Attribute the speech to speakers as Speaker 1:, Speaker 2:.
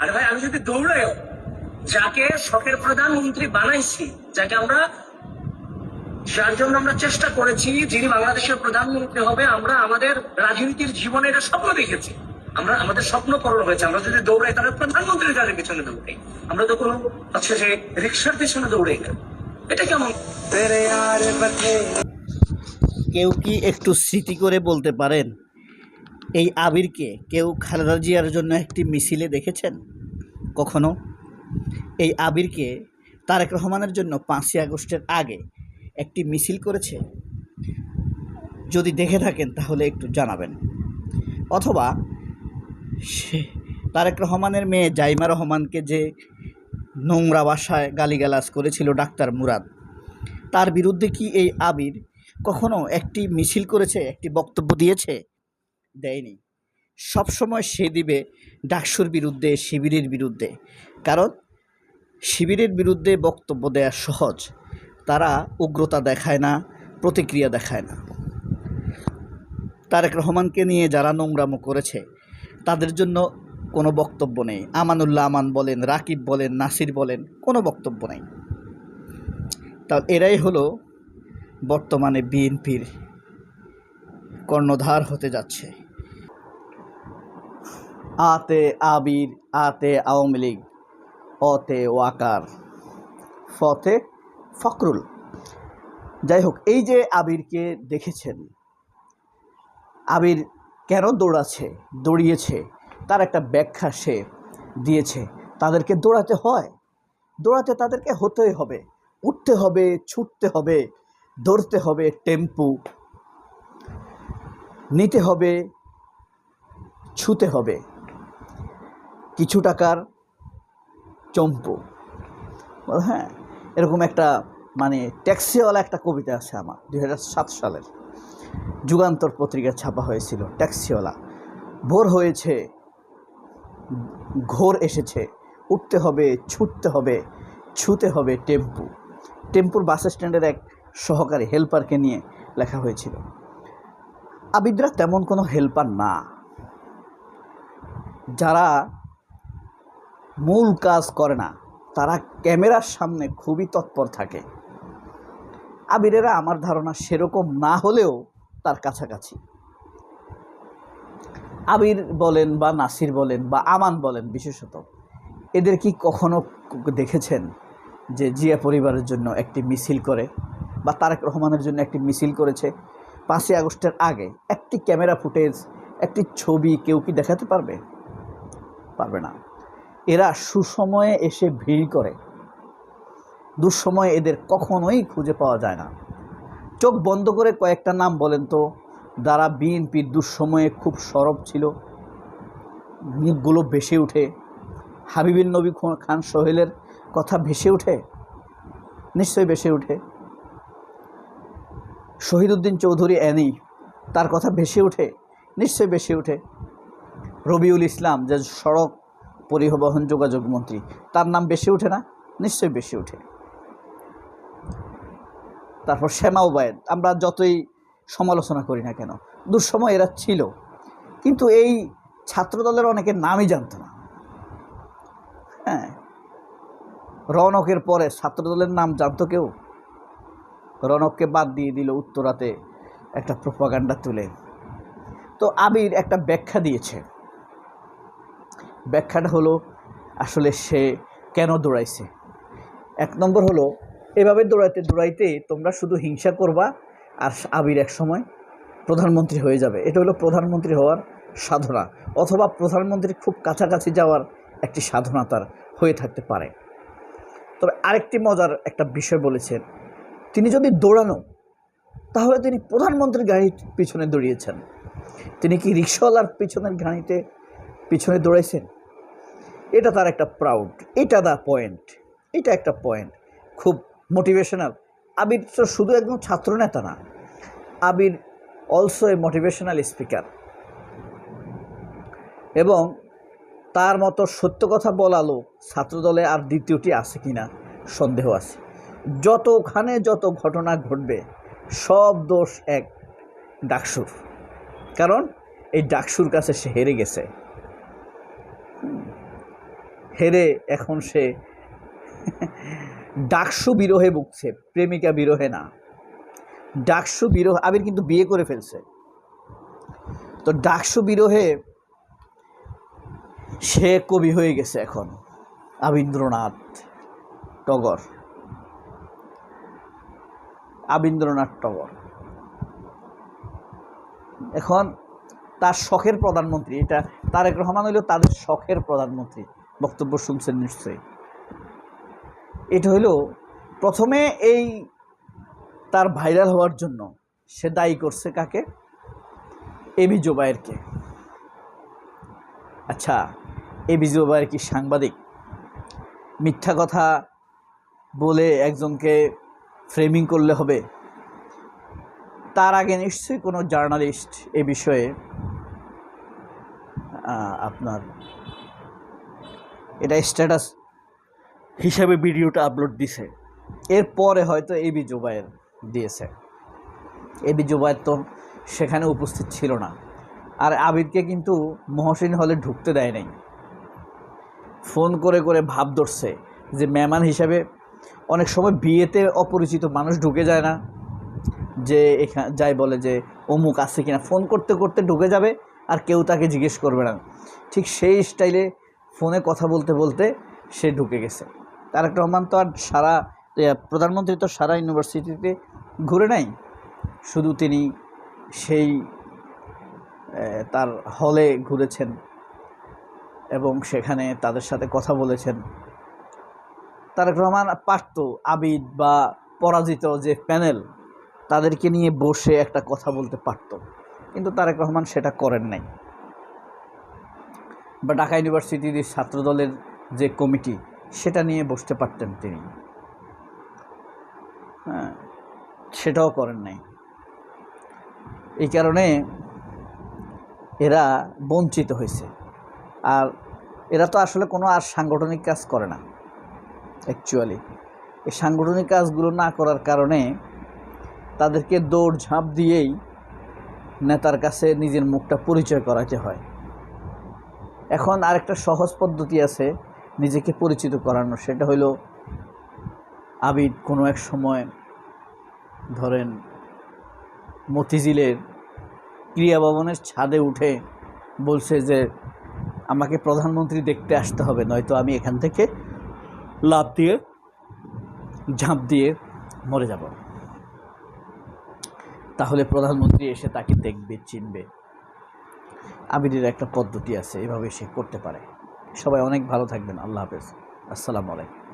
Speaker 1: আরে ভাই, আমি যদি দৌড়াইও যাকে শখের প্রধানমন্ত্রী বানাইছি, যাকে আমরা, যার জন্য আমরা চেষ্টা করেছি যিনি বাংলাদেশের প্রধানমন্ত্রী হবে, আমরা আমাদের রাজনীতির জীবনে এটা স্বপ্ন দেখেছি, আমরা আমাদের স্বপ্ন পূরণ হয়েছে। আমরা যদি দৌড়াই তাহলে প্রধানমন্ত্রীর গাড়ির পিছনে দৌড়াই, আমরা তো কোনো হচ্ছে যে রিক্সার পিছনে দৌড়াই না। এটা কেমন?
Speaker 2: কেউ কি একটু স্মৃতি করে বলতে পারেন এই আবিরকে কেউ খালেদা জিয়ার জন্য একটি মিছিলে দেখেছেন কখনো? এই আবিরকে তারেক রহমানের জন্য 5ই আগস্টের আগে একটি মিছিল করেছে? যদি দেখে থাকেন তাহলে একটু জানাবেন। অথবা সে তারেক রহমানের মেয়ে জাইমা রহমানকে যে নোংরা ভাষায় গালিগালাজ করেছিল ডাক্তার মুরাদ, তার বিরুদ্ধে কি এই আবির কখনো একটি মিছিল করেছে, একটি বক্তব্য দিয়েছে? দেয়নি। সবসময় সে দিবে ডাকসুর বিরুদ্ধে, শিবিরের বিরুদ্ধে। কারণ শিবিরের বিরুদ্ধে বক্তব্য দেওয়া সহজ, তারা উগ্রতা দেখায় না, প্রতিক্রিয়া দেখায় না। তারেক রহমানকে নিয়ে যারা নোংরামো করেছে তাদের জন্য কোনো বক্তব্য নেই। আমানুল্লাহ আমান বলেন, রাকিব বলেন, নাসির বলেন, কোনো বক্তব্য নেই। তা এরাই হলো বর্তমানে বিএনপির কর্ণধার হতে যাচ্ছে। আতে আবির, আতে আওয়ামী লীগ, অতে ওয়াকার, ফতে ফখরুল। যাই হোক, এই যে আবিরকে দেখেছেন, আবির কেন দৌড়িয়েছে তার একটা ব্যাখ্যা সে দিয়েছে। তাদেরকে দৌড়াতে হয়, দৌড়াতে তাদেরকে হতেই হবে, উঠতে হবে, ছুটতে হবে, দৌড়তে হবে, টেম্পু নিতে হবে, ছুতে হবে, কিছু টাকার চম্পু। হ্যাঁ, এরকম একটা মানে ট্যাক্সিওয়ালা একটা কবিতা আছে আমার, 2007 সালের যুগান্তর পত্রিকায় ছাপা হয়েছিল। ট্যাক্সিওয়ালা, ভোর হয়েছে, ঘোর এসেছে, উঠতে হবে, ছুটতে হবে, ছুতে হবে টেম্পু। টেম্পুর বাস স্ট্যান্ডের এক সহকারী হেল্পারকে নিয়ে লেখা হয়েছিল। আবিদরা তেমন কোনো হেল্পার না, যারা মূল কাজ করে না, তারা ক্যামেরার সামনে খুবই তৎপর থাকে। আবিরেরা আমার ধারণা সেরকম না হলেও তার কাছাকাছি। আবির বলেন বা নাসির বলেন বা আমান বলেন, বিশেষত এদের কি কখনো দেখেছেন যে জিয়া পরিবারের জন্য একটি মিছিল করে বা তারেক রহমানের জন্য একটি মিছিল করেছে? 5ই আগস্টের আগে একটি ক্যামেরা ফুটেজ, একটি ছবি কেউ কি দেখাতে পারবে? পারবে না। এরা সুসময়ে এসে ভিড় করে, দুঃসময়ে এদের কখনোই খুঁজে পাওয়া যায় না। চোখ বন্ধ করে কয়েকটা নাম বলেন তো, যারা বিএনপির দুঃসময়ে খুব সরব ছিল, মুখগুলো ভেসে উঠে। হাবিবুর নবী খান সোহেলের কথা ভেসে ওঠে? নিশ্চয়ই ভেসে ওঠে। শহীদুদ্দিন চৌধুরী অ্যানি, তার কথা ভেসে ওঠে? নিশ্চয়ই ভেসে ওঠে। রবিউল ইসলাম, যে সড়ক পরিবহন যোগাযোগ মন্ত্রী, তার নাম ভেসে ওঠে না? নিশ্চয়ই ভেসে ওঠে। তারপর শ্যামা ওবায়েদ, আমরা যতই সমালোচনা করি না কেন, দুঃসময় এরা ছিল, কিন্তু এই ছাত্রদলের অনেকের নামই জানতো না। হ্যাঁ, রৌনকের পরে ছাত্রদলের নাম জানতো কেউ? রৌনককে বাদ দিয়ে দিল উত্তরাতে একটা প্রোপাগান্ডা তুলে। তো আবির একটা ব্যাখ্যা দিয়েছে। ব্যাখ্যাটা হলো আসলে সে কেন দৌড়াইছে। 1 নম্বর হলো, এভাবে দৌড়াইতে দৌড়াইতে তোমরা শুধু হিংসা করবা, আর আবির এক সময় প্রধানমন্ত্রী হয়ে যাবে। এটা হলো প্রধানমন্ত্রী হওয়ার সাধনা, অথবা প্রধানমন্ত্রীর খুব কাছাকাছি যাওয়ার একটি সাধনা তার হয়ে থাকতে পারে। তবে আরেকটি মজার একটা বিষয় বলেছেন, তিনি যদি দৌড়ানো, তাহলে তিনি প্রধানমন্ত্রীর গাড়ির পিছনে দৌড়িয়েছেন। তিনি কি রিক্সাওয়ালার পিছনে দৌড়াইছেন? এটা তার একটা প্রাউড, এটা দা পয়েন্ট, এটা একটা পয়েন্ট, খুব মোটিভেশনাল। আবির তো শুধু একজন ছাত্র নেতা না, আবির অলসো এ মোটিভেশনাল স্পিকার। এবং তার মতো সত্য কথা বলা লোক ছাত্রদলে আর দ্বিতীয়টি আছে কিনা সন্দেহ আছে। যতখানে যত ঘটনা ঘটবে সব দোষ এক ডাকসুর। কারণ এই ডাকসুর কাছে সে হেরে গেছে। হেরে এখন সে ডাকসু বিরহে ভুগছে, প্রেমিকা বিরহে না। ডাকসু বিরহ, আবির কিন্তু বিয়ে করে ফেলছে, তো ডাকসু বিরহে সে কবি হয়ে গেছে এখন। আবীন্দ্রনাথ টগর, আবীন্দ্রনাথ টগর এখন তার শখের প্রধানমন্ত্রী। এটা তারেক রহমান হইল তাদের শখের প্রধানমন্ত্রী, বক্তব্য শুনছেন নিশ্চয়ই। এটা হইল প্রথমে এই তার ভাইরাল হওয়ার জন্য সে দায়ী করছে কাকে? এবি জোবায়েরকে। আচ্ছা, এবি জোবায়ের কি সাংবাদিক? মিথ্যা কথা বলে একজনকে ফ্রেমিং করলে হবে? তার আগে নিশ্চয়ই কোনো জার্নালিস্ট এ বিষয়ে আপনার এটা স্ট্যাটাস হিসাবে ভিডিওটা আপলোড দিছে, এরপরে হয়তো এবি জোবায়ের দিয়েছে। এবি জোবায়ের তো সেখানে উপস্থিত ছিল না। আর আবিরকে কিন্তু মহসিন হলে ঢুকতে দেয় নাই, ফোন করে করে ভাব ধরছে যে মেহমান হিসাবে। অনেক সময় বিয়েতে অপরিচিত মানুষ ঢুকে যায় না, যে এখানে যাই বলে যে অমুক আছে কিনা, ফোন করতে করতে ঢুকে যাবে আর কেউ তাকে জিজ্ঞেস করবে না। ঠিক সেই স্টাইলে ফোনে কথা বলতে বলতে সে ঢুকে গেছে। তারেক রহমান তো আর প্রধানমন্ত্রী তো সারা ইউনিভার্সিটিতে ঘুরে নাই, শুধু তিনি সেই তার হলে ঘুরেছেন এবং সেখানে তাদের সাথে কথা বলেছেন। তারেক রহমান পারত আবিদ বা পরাজিত যে প্যানেল তাদেরকে নিয়ে বসে একটা কথা বলতে পারত, কিন্তু তারেক রহমান সেটা করেন নাই। বা ঢাকা ইউনিভার্সিটির ছাত্রদলের যে কমিটি সেটা নিয়ে বসতে পারতেন তিনি, হ্যাঁ, সেটাও করেন নাই। এই কারণে এরা বঞ্চিত হয়েছে। আর এরা তো আসলে কোনো আর সাংগঠনিক কাজ করে না। অ্যাকচুয়ালি এই সাংগঠনিক কাজগুলো না করার কারণে তাদেরকে দৌড়ঝাঁপ দিয়েই নেতার কাছে নিজের মুখটা পরিচয় করাতে হয়। এখন আরেকটা সহজ পদ্ধতি আছে নিজেকে পরিচিত করানোর, সেটা হলো আবিদ কোনো এক সময় ধরেন মতিঝিলের ক্রিয়া ভবনের ছাদে উঠে বলছে যে আমাকে প্রধানমন্ত্রী দেখতে আসতে হবে, নয়তো আমি এখান থেকে লাফ দিয়ে ঝাঁপ দিয়ে মরে যাব। তাহলে প্রধানমন্ত্রী এসে তাকে দেখবে, চিনবে। আবিরের একটা পদ্ধতি আছে, এভাবে সে করতে পারে। সবাই অনেক ভালো থাকবেন। আল্লাহ হাফেজ, আসসালামু আলাইকুম।